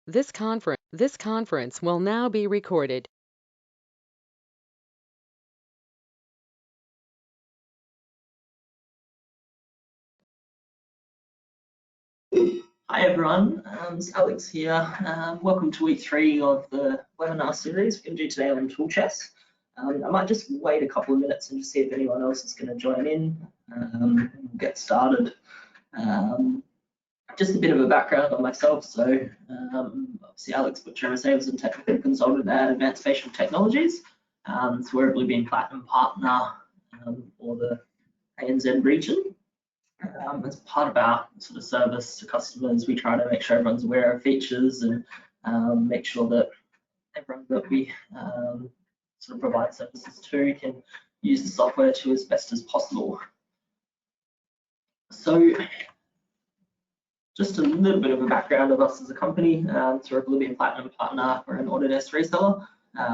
This conference will now be recorded. Hi everyone, it's Alex here. Welcome to week 3 of the webinar series we're going to do today on Toolchest. I might just wait a couple of minutes and just see if anyone else is going to join in. We'll get started. Just a bit of a background on myself. So obviously Alex Butcher, I'm a sales and technical consultant at Advanced Spatial Technologies. So we're a Bluebeam Platinum partner for the ANZ region. As part of our sort of service to customers, we try to make sure everyone's aware of features and make sure that everyone that we sort of provide services to can use the software to as best as possible. So just a little bit of a background of us as a company. So we're a Bluebeam Platinum partner. We're an Autodesk reseller,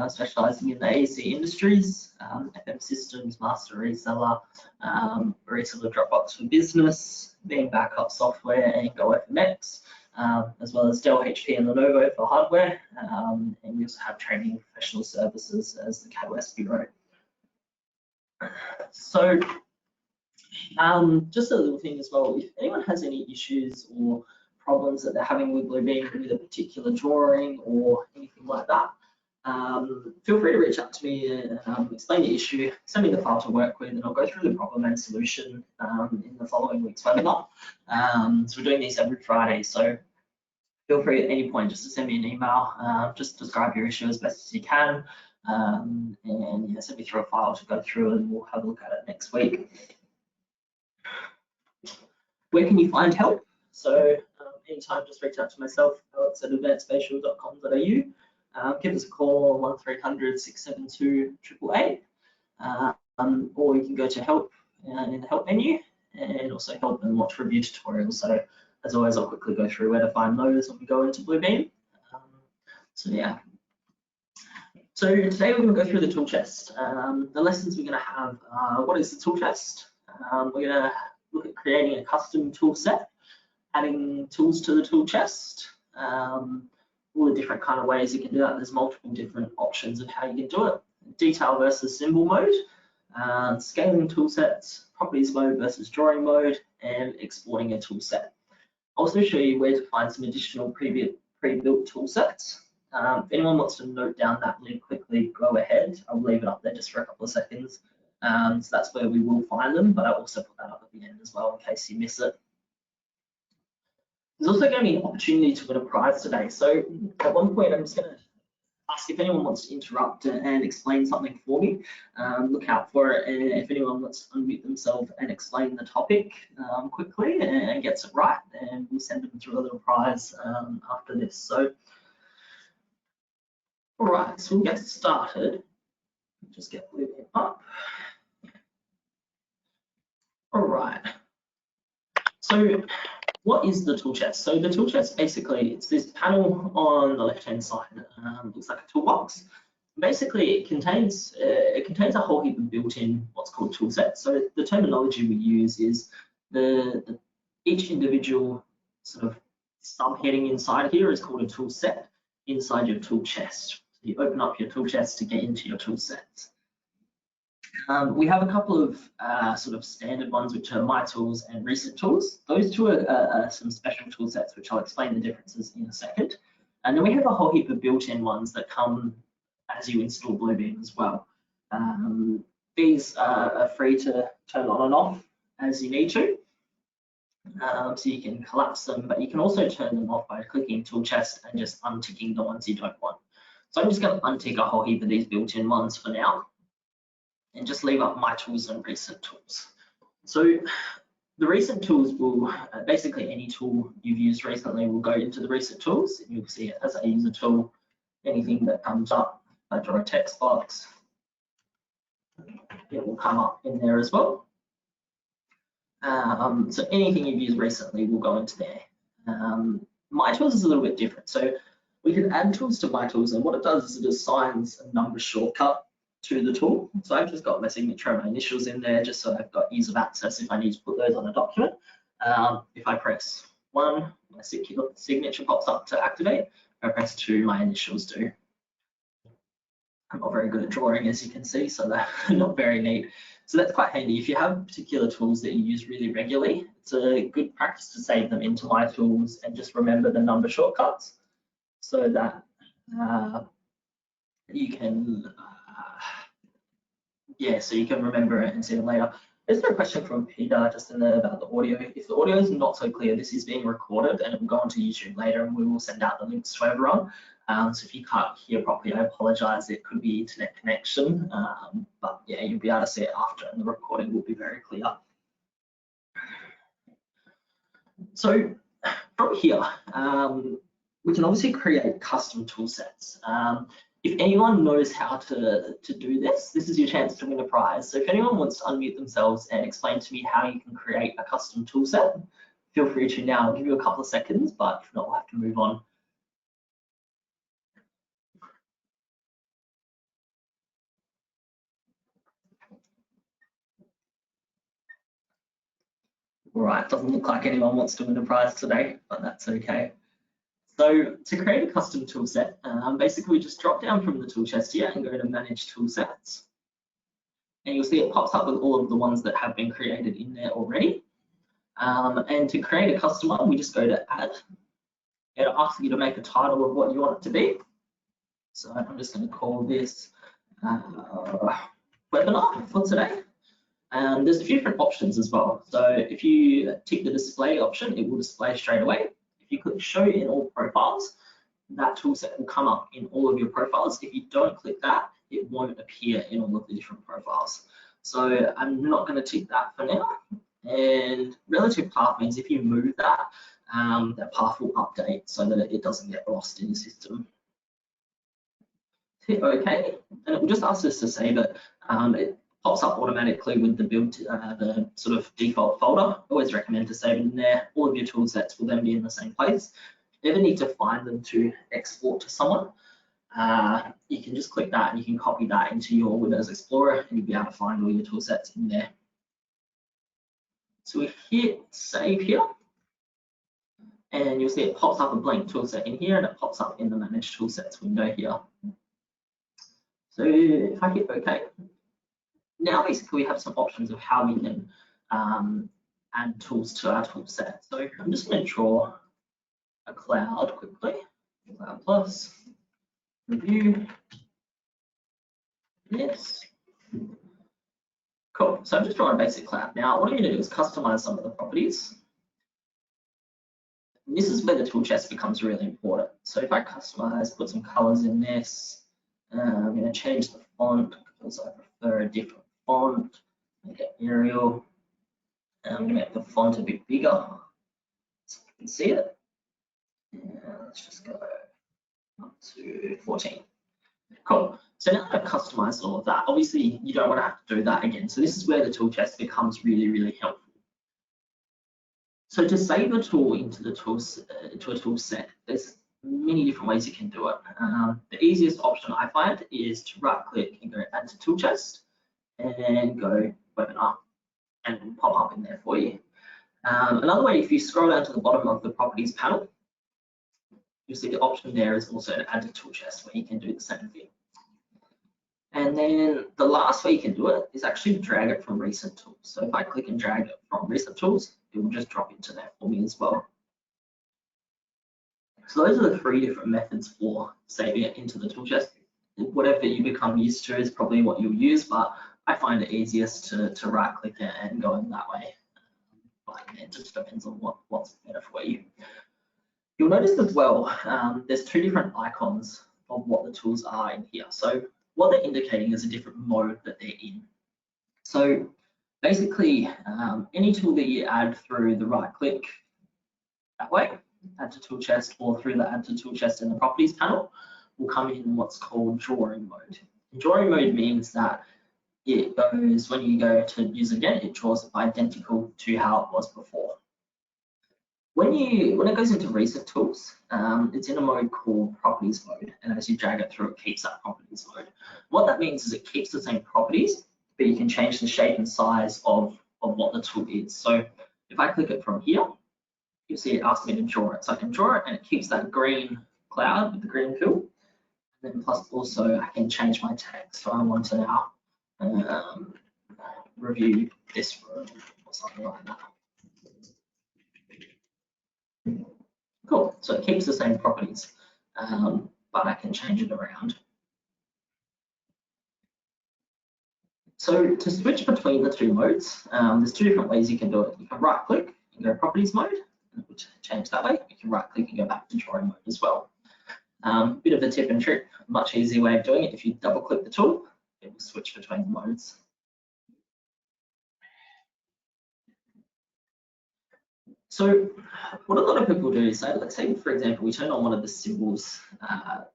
specializing in the AEC industries, FM systems, master reseller, reseller Dropbox for business, being backup software, and Go FMX, as well as Dell, HP, and Lenovo for hardware. And we also have training and professional services as the CAD-West Bureau. So just a little thing as well, if anyone has any issues or problems that they're having with Bluebeam with a particular drawing or anything like that, feel free to reach out to me and explain the issue, send me the file to work with, and I'll go through the problem and solution in the following week's webinar. So we're doing these every Friday, so feel free at any point just to send me an email, just describe your issue as best as you can, and send me through a file to go through and we'll have a look at it next week. Where can you find help? So anytime, just reach out to myself, Alex at advancedspatial.com.au. Give us a call on 1300 672 888, or you can go to help in the help menu and also help and watch review tutorials. So as always, I'll quickly go through where to find those when we go into Bluebeam. So yeah. So today we're going to go through the tool chest. The lessons we're going to have are what is the tool chest? We're going to look at creating a custom tool set, adding tools to the tool chest, all the different kind of ways you can do that. There's multiple different options of how you can do it. Detail versus symbol mode, scaling tool sets, properties mode versus drawing mode, and exporting a tool set. I'll also show you where to find some additional pre-built tool sets. If anyone wants to note down that link quickly, go ahead. I'll leave it up there just for a couple of seconds. So that's where we will find them, but I'll also put that up at the end as well in case you miss it. There's also going to be an opportunity to win a prize today. So at one point, I'm just going to ask if anyone wants to interrupt and explain something for me. Look out for it, and if anyone wants to unmute themselves and explain the topic quickly and gets it right, then we'll send them through a little prize after this. So, all right, so we'll get started. Just get Bluebeam up. All right. So what is the tool chest? So the tool chest, basically, it's this panel on the left-hand side. Looks like a toolbox. Basically, it contains a whole heap of built-in what's called tool sets. So the terminology we use is each individual sort of subheading inside here is called a tool set inside your tool chest. So you open up your tool chest to get into your tool sets. We have a couple of sort of standard ones, which are My Tools and Recent Tools. Those two are some special tool sets, which I'll explain the differences in a second. And then we have a whole heap of built-in ones that come as you install Bluebeam as well. These are free to turn on and off as you need to. So you can collapse them, but you can also turn them off by clicking Tool Chest and just unticking the ones you don't want. So I'm just going to untick a whole heap of these built-in ones for now, and just leave up My Tools and Recent Tools. So the Recent Tools will, basically any tool you've used recently will go into the Recent Tools. You'll see it as a user tool. Anything that comes up, I draw a text box, it will come up in there as well. So anything you've used recently will go into there. My Tools is a little bit different. So we can add tools to My Tools, and what it does is it assigns a number shortcut to the tool. So I've just got my signature and my initials in there just so I've got ease of access if I need to put those on a document. If I press 1, my signature pops up to activate. If I press 2, my initials do. I'm not very good at drawing, as you can see, so they're not very neat. So that's quite handy. If you have particular tools that you use really regularly, it's a good practice to save them into My Tools and just remember the number shortcuts so that you can, so you can remember it and see them later. Is there a question from Peter just in there about the audio? If the audio is not so clear, this is being recorded and it will go onto YouTube later and we will send out the links to everyone. So if you can't hear properly, I apologize. It could be internet connection, but yeah, you'll be able to see it after and the recording will be very clear. So from here, we can obviously create custom tool sets. If anyone knows how to do this, this is your chance to win a prize. So if anyone wants to unmute themselves and explain to me how you can create a custom tool set, feel free to now. I'll give you a couple of seconds, but if not, we'll have to move on. All right, doesn't look like anyone wants to win a prize today, but that's okay. So to create a custom tool set, basically we just drop down from the Toolchest here and go to Manage Tool Sets. And you'll see it pops up with all of the ones that have been created in there already. And to create a custom one, we just go to Add. It'll ask you to make a title of what you want it to be. So I'm just going to call this webinar for today. There's a few different options as well. So if you tick the display option, it will display straight away. If you click show in all profiles, that tool set will come up in all of your profiles. If you don't click that, it won't appear in all of the different profiles. So I'm not going to tick that for now. And relative path means if you move that, that path will update so that it doesn't get lost in the system. Hit OK, and it will just ask us to save it. It pops up automatically with the build, the sort of default folder. Always recommend to save it in there. All of your tool sets will then be in the same place. If you ever need to find them to export to someone, you can just click that and you can copy that into your Windows Explorer and you'll be able to find all your tool sets in there. So we hit save here and you'll see it pops up a blank tool set in here and it pops up in the Manage Tool Sets window here. So if I hit OK, now basically we have some options of how we can add tools to our tool set. So I'm just going to draw a cloud quickly, Cloud Plus, review, yes. Cool, so I'm just drawing a basic cloud. Now what I'm going to do is customize some of the properties. And this is where the Toolchest becomes really important. So if I customize, put some colors in this, I'm going to change the font because I prefer a different font, make it Arial. I'm going to make the font a bit bigger so you can see it. And let's just go up to 14. Cool. So now that I've customized all of that, obviously you don't want to have to do that again. So this is where the Toolchest becomes really, really helpful. So to save a tool into the tools to a tool set, there's many different ways you can do it. The easiest option I find is to right-click and go Add to Toolchest, and go Webinar, and it will pop up in there for you. Another way, if you scroll down to the bottom of the Properties panel, you'll see the option there is also to Add to Toolchest, where you can do the same thing. And then the last way you can do it is actually drag it from Recent Tools. So if I click and drag it from Recent Tools, it will just drop into there for me as well. So those are the 3 different methods for saving it into the Toolchest. Whatever you become used to is probably what you'll use, but I find it easiest to right-click it and go in that way. But it just depends on what's better for you. You'll notice as well, there's 2 different icons of what the tools are in here. So what they're indicating is a different mode that they're in. So basically, any tool that you add through the right-click that way, Add to Toolchest, or through the Add to Toolchest in the Properties panel, will come in what's called drawing mode. And drawing mode means that it goes, when you go to use again, it draws it identical to how it was before. When it goes into Recent Tools, it's in a mode called Properties mode, and as you drag it through, it keeps that Properties mode. What that means is it keeps the same properties, but you can change the shape and size of what the tool is. So if I click it from here, you'll see it asks me to draw it. So I can draw it and it keeps that green cloud with the green pill. And then plus also I can change my text. So I want to now review this room or something like that. Cool, so it keeps the same properties, but I can change it around. So to switch between the two modes, there's two different ways you can do it. You can right click and go properties mode, which change that way. You can right click and go back to drawing mode as well. Bit of a tip and trick, much easier way of doing it. If you double click the tool, it will switch between the modes. So what a lot of people do is say, let's say, for example, we turn on one of the symbols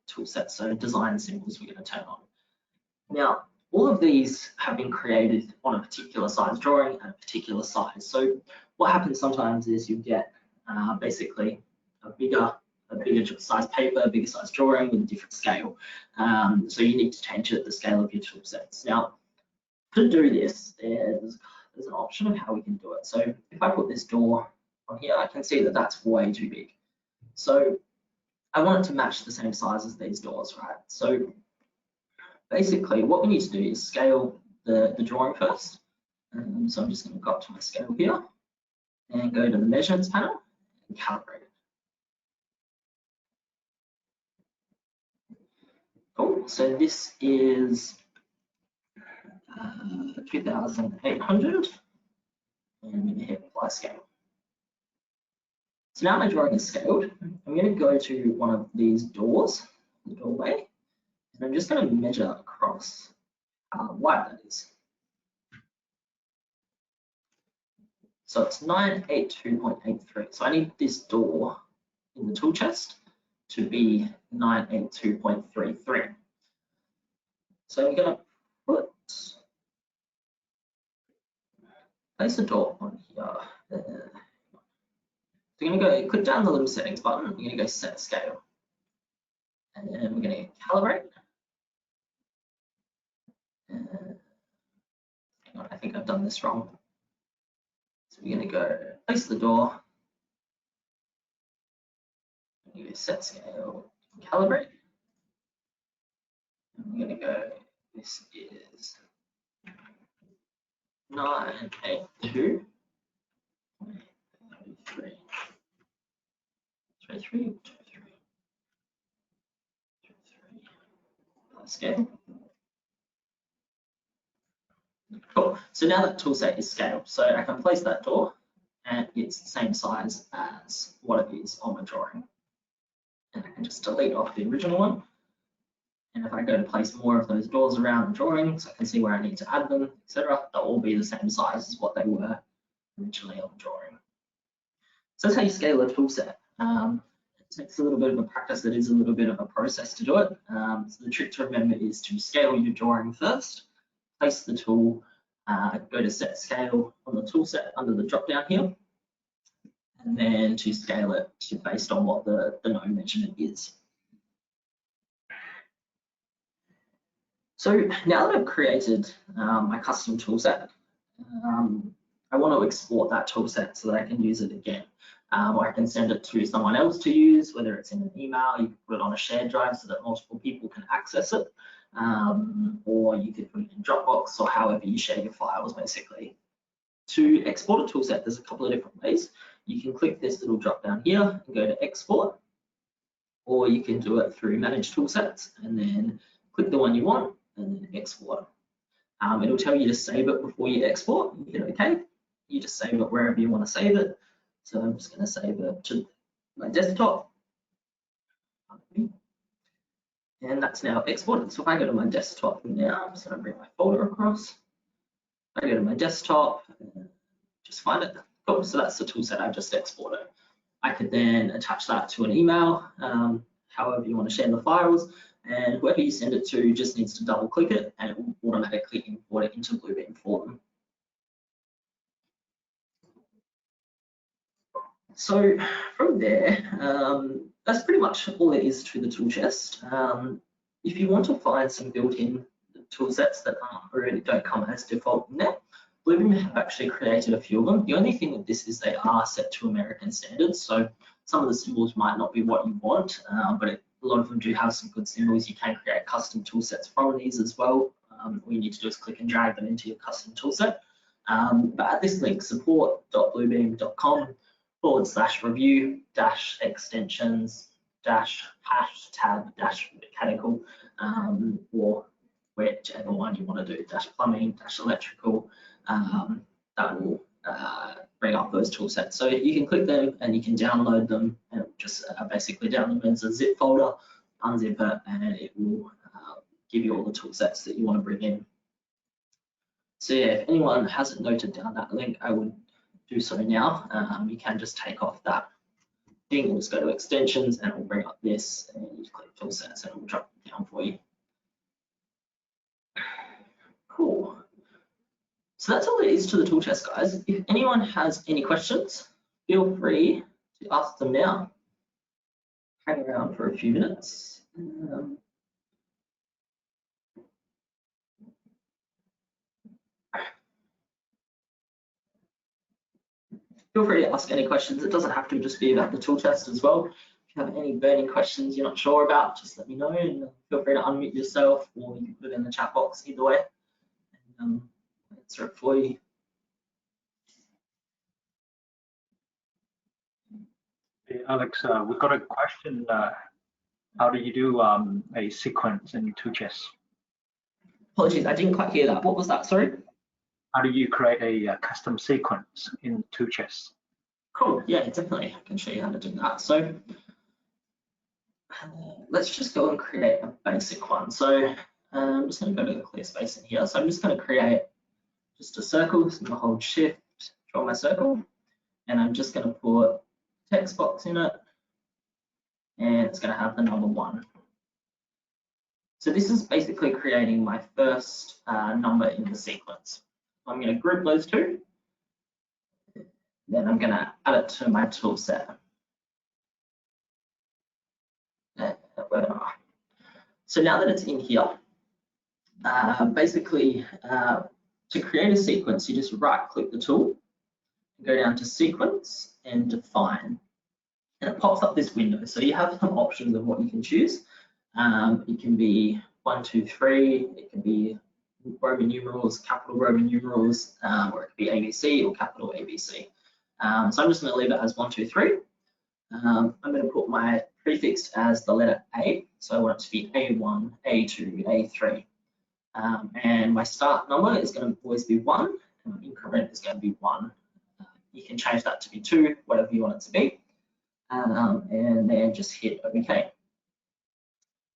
tool sets, so design symbols we're going to turn on. Now, all of these have been created on a particular size drawing and a particular size. So what happens sometimes is you get basically a bigger size paper, a bigger size drawing with a different scale. So you need to change the scale of your tool sets. Now, to do this, there's an option of how we can do it. So if I put this door on here, I can see that that's way too big. So I want it to match the same size as these doors, right? So basically what we need to do is scale the drawing first. So I'm just going to go up to my scale here and go to the measurements panel and calibrate it. Cool, so this is 2,800 and I'm going to hit apply scale. So now my drawing is scaled. I'm going to go to one of these doors, the doorway, and I'm just going to measure across how wide that is. So it's 982.83. So I need this door in the tool chest to be 982.33. So I'm going to place the door on here. So I'm going to go click down the little settings button. I'm going to go set scale. And then we're going to calibrate. Hang on, I think I've done this wrong. So we're going to go place the door. I'm going to set scale, calibrate. I'm going to go, this is 982. 23. Scale. Cool. So now that tool set is scaled, so I can place that door and it's the same size as what it is on my drawing. And I can just delete off the original one. And if I go to place more of those doors around the drawing, so I can see where I need to add them, etc., they'll all be the same size as what they were originally on the drawing. So that's how you scale a tool set. It takes a little bit of a practice. It is a little bit of a process to do it. So the trick to remember is to scale your drawing first, place the tool, go to set scale on the tool set under the drop down here, and then to scale it based on what the known measurement is. So now that I've created my custom tool set, I want to export that tool set so that I can use it again. Or I can send it to someone else to use, whether it's in an email, you can put it on a shared drive so that multiple people can access it, or you could put it in Dropbox or however you share your files, basically. To export a tool set, there's a couple of different ways. You can click this little drop down here and go to export, or you can do it through manage tool sets and then click the one you want and then export. It'll tell you to save it before you export. You hit OK. You just save it wherever you want to save it. So I'm just going to save it to my desktop. And that's now exported. So if I go to my desktop now, I'm just going to bring my folder across. I go to my desktop, just find it. Cool. So that's the tool set I've just exported. I could then attach that to an email, however you want to share the files. And whoever you send it to just needs to double click it and it will automatically import it into Bluebeam for them. So from there, that's pretty much all there is to the tool chest. If you want to find some built-in tool sets that already don't come as default in there, Bluebeam have actually created a few of them. The only thing with this is they are set to American standards, so some of the symbols might not be what you want, but a lot of them do have some good symbols. You can create custom tool sets from these as well. All you need to do is click and drag them into your custom tool set. But at this link, support.bluebeam.com/review-extensions-#tab-mechanical, or whichever one you want to do, -plumbing-electrical, that will bring up those tool sets. So you can click them and you can download them, and just basically download them as a zip folder, unzip it, and it will give you all the tool sets that you want to bring in. So yeah, if anyone hasn't noted down that link, I would do so now. You can just take off that thing, we'll just go to extensions and it will bring up this, and you click tool sets and it will drop it down for you. Cool. So that's all there is to the tool chest, guys. If anyone has any questions, feel free to ask them now. Hang around for a few minutes. Feel free to ask any questions. It doesn't have to just be about the tool chest as well. If you have any burning questions you're not sure about, just let me know, and feel free to unmute yourself, or you can put it in the chat box, either way, and answer it for you. Hey, Alex, we've got a question. How do you do a sequence in Toolchest? Apologies, I didn't quite hear that. What was that? Sorry? How do you create a custom sequence in Toolchest? Cool. Yeah, definitely. I can show you how to do that. So let's just go and create a basic one. So I'm just going to go to the clear space in here. So I'm just going to create just a circle. So I'm going to hold Shift, draw my circle, and I'm just going to put a text box in it, and it's going to have the number 1. So this is basically creating my first number in the sequence. I'm going to group those two. Then I'm going to add it to my tool set. So now that it's in here, basically to create a sequence, you just right-click the tool, go down to Sequence and Define. And it pops up this window. So you have some options of what you can choose. It can be 1, 2, 3. It can be Roman numerals, capital Roman numerals, or it could be ABC or capital ABC. So I'm just going to leave it as 1, 2, 3. I'm going to put my prefix as the letter A. So I want it to be A1, A2, A3. And my start number is going to always be 1, and my increment is going to be 1. You can change that to be 2, whatever you want it to be. And then just hit OK.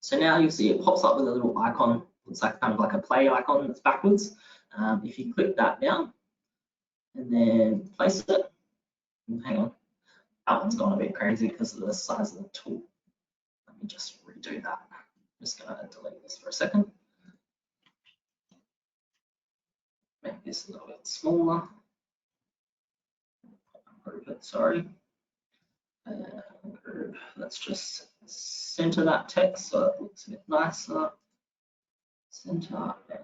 So now you'll see it pops up with a little icon. Looks like kind of like a play icon that's backwards. If you click that down and then place it, hang on, that one's gone a bit crazy because of the size of the tool. Let me just redo that. I'm just going to delete this for a second. Make this a little bit smaller. Group it, sorry. Group. Let's just center that text so it looks a bit nicer. Center and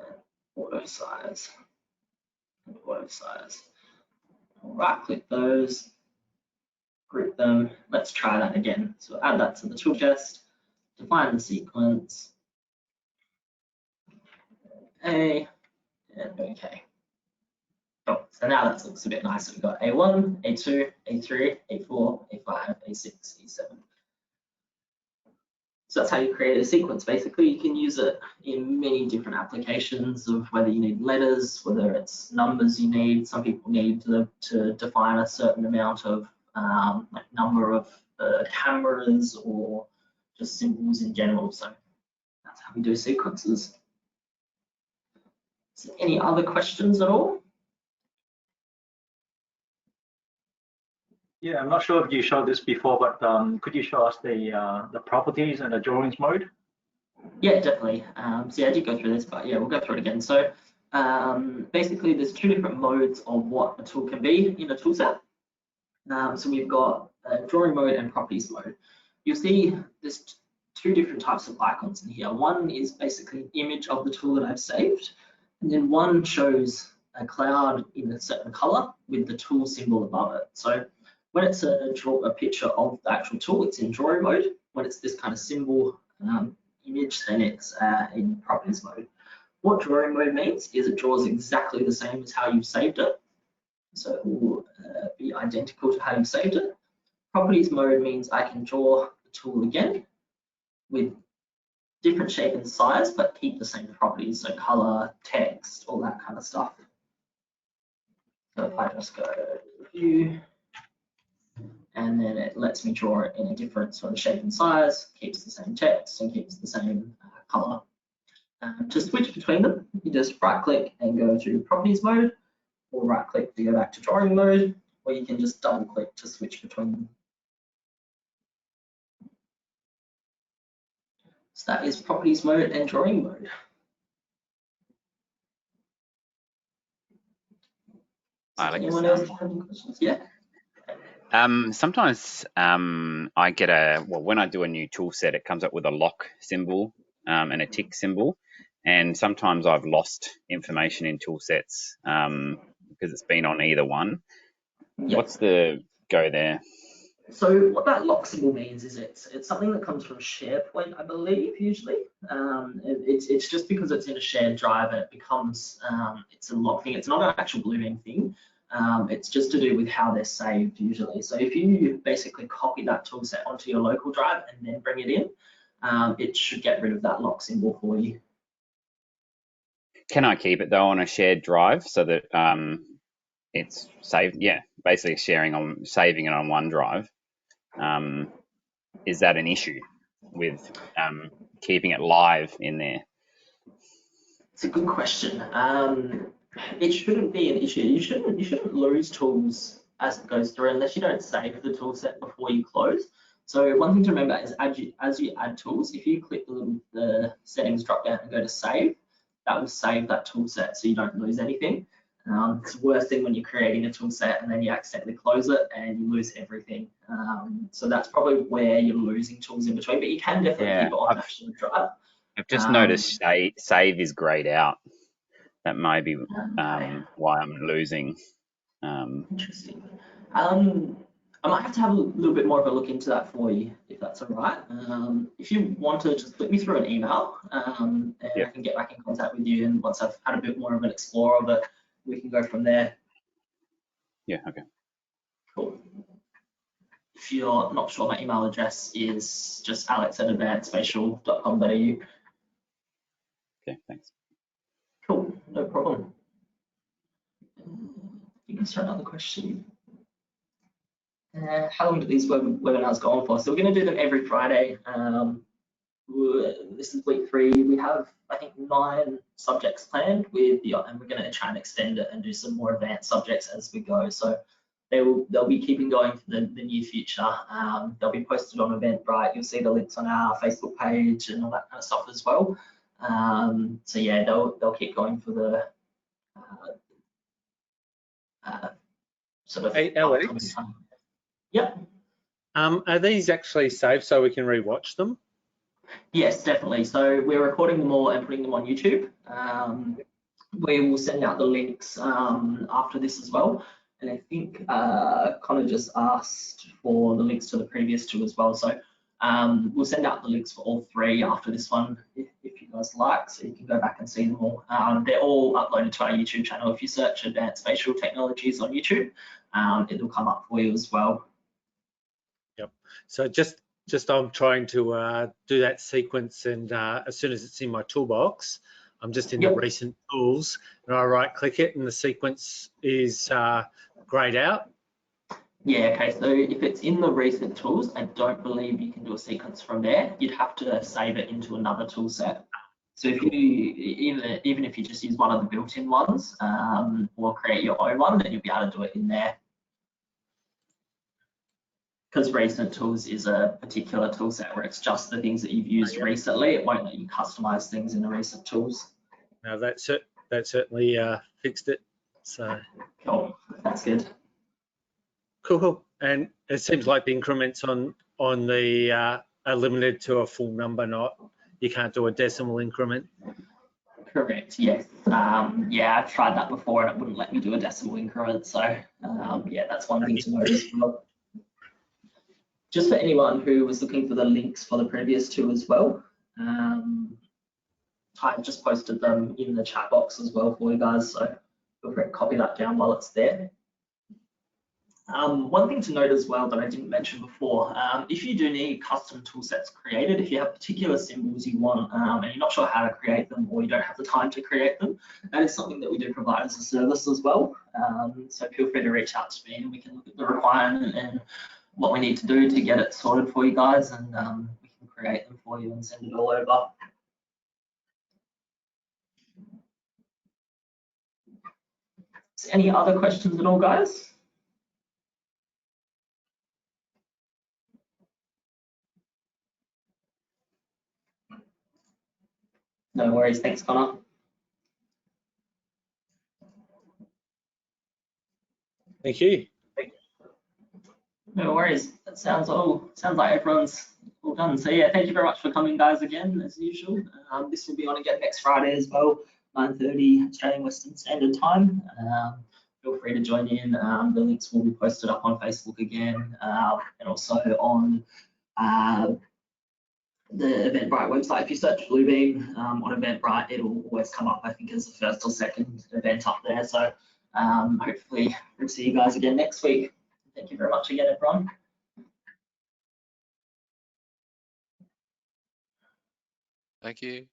auto size. And auto size. Right click those, group them. Let's try that again. So add that to the tool chest, define the sequence, A, and OK. Oh, so now that looks a bit nicer. We've got A1, A2, A3, A4, A5, A6, A7. So that's how you create a sequence. Basically, you can use it in many different applications of whether you need letters, whether it's numbers you need. Some people need to define a certain amount of like number of cameras, or just symbols in general. So that's how we do sequences. So any other questions at all? Yeah, I'm not sure if you showed this before, but could you show us the properties and the drawings mode? Yeah, definitely. So yeah, I did go through this, but yeah, we'll go through it again. So basically, there's 2 different modes of what a tool can be in a tool set. So we've got drawing mode and properties mode. You'll see there's 2 different types of icons in here. One is basically an image of the tool that I've saved, and then one shows a cloud in a certain color with the tool symbol above it. So when it's a picture of the actual tool, it's in drawing mode. when it's this kind of symbol image, then it's in properties mode. What drawing mode means is it draws exactly the same as how you've saved it. So it will be identical to how you saved it. Properties mode means I can draw the tool again with different shape and size, but keep the same properties, so color, text, all that kind of stuff. So if I just go view, and then it lets me draw it in a different sort of shape and size, keeps the same text and keeps the same color. To switch between them, you just right click and go to properties mode, or right click to go back to drawing mode, or you can just double click to switch between them. So that is properties mode and drawing mode. Anyone else have any questions? Yeah. Sometimes I get when I do a new tool set, it comes up with a lock symbol and a tick symbol. And sometimes I've lost information in tool sets because it's been on either one. Yep. What's the go there? So what that lock symbol means is it's something that comes from SharePoint, I believe, usually. It's just because it's in a shared drive and it becomes, it's a lock thing. It's not an actual Bluebeam thing. It's just to do with how they're saved usually. So if you basically copy that tool set onto your local drive and then bring it in, it should get rid of that lock symbol for you. Can I keep it though on a shared drive so that it's saved? Yeah, basically saving it on OneDrive. Is that an issue with keeping it live in there? It's a good question. It shouldn't be an issue. You shouldn't lose tools as it goes through unless you don't save the tool set before you close. So one thing to remember is as you add tools, if you click the settings drop down and go to save, that will save that tool set so you don't lose anything. It's the worst thing when you're creating a tool set and then you accidentally close it and you lose everything. So that's probably where you're losing tools in between, but you can definitely keep it on that shared drive. I've just noticed save is grayed out. That may be why I'm losing. Interesting. I might have to have a little bit more of a look into that for you, if that's all right. If you want to just flip me through an email, and I can get back in contact with you. And once I've had a bit more of an explore of it, we can go from there. Yeah, okay. Cool. If you're not sure, my email address is just alex@advancedspatial.com.au. Okay, thanks. Cool, no problem. You can start another question. How long do these webinars go on for? So we're going to do them every Friday. This is week 3. We have, I think, 9 subjects planned and we're going to try and extend it and do some more advanced subjects as we go. So they'll be keeping going for the near future. They'll be posted on Eventbrite. You'll see the links on our Facebook page and all that kind of stuff as well. So yeah, they'll keep going for the sort of. Hey, Alex. Yep. Are these actually saved so we can rewatch them? Yes, definitely. So we're recording them all and putting them on YouTube. We will send out the links after this as well. And I think Connor just asked for the links to the previous 2 as well. So we'll send out the links for all 3 after this one, if you guys like, so you can go back and see them all. They're all uploaded to our YouTube channel. If you search Advanced Spatial Technologies on YouTube, it'll come up for you as well. Yep. So just I'm trying to do that sequence, and as soon as it's in my toolbox, I'm just in the recent tools, and I right click it and the sequence is grayed out. Yeah, okay, so if it's in the recent tools, I don't believe you can do a sequence from there. You'd have to save it into another tool set. So if you, even if you just use one of the built-in ones, or create your own one, then you'll be able to do it in there. Because recent tools is a particular tool set where it's just the things that you've used recently. It won't let you customize things in the recent tools. Now that certainly fixed it. So cool, that's good. Cool. And it seems like the increments on the are limited to a full number, you can't do a decimal increment. Correct, yes. Yeah, I've tried that before and it wouldn't let me do a decimal increment. So yeah, that's one thing to note as well. Just for anyone who was looking for the links for the previous two as well, I've just posted them in the chat box as well for you guys, so feel free to copy that down while it's there. One thing to note as well that I didn't mention before, if you do need custom tool sets created, if you have particular symbols you want and you're not sure how to create them or you don't have the time to create them, that is something that we do provide as a service as well. So feel free to reach out to me and we can look at the requirement and what we need to do to get it sorted for you guys, and we can create them for you and send it all over. So any other questions at all, guys? No worries, thanks, Connor. Thank you. No worries. That sounds like everyone's all done. So yeah, thank you very much for coming, guys, again as usual. This will be on again next Friday as well, 9:30 Australian Western Standard Time. Feel free to join in. The links will be posted up on Facebook again, and also on the Eventbrite website. If you search Bluebeam on Eventbrite, it'll always come up, I think, as the first or second event up there. So hopefully we'll see you guys again next week. Thank you very much again, everyone. Thank you.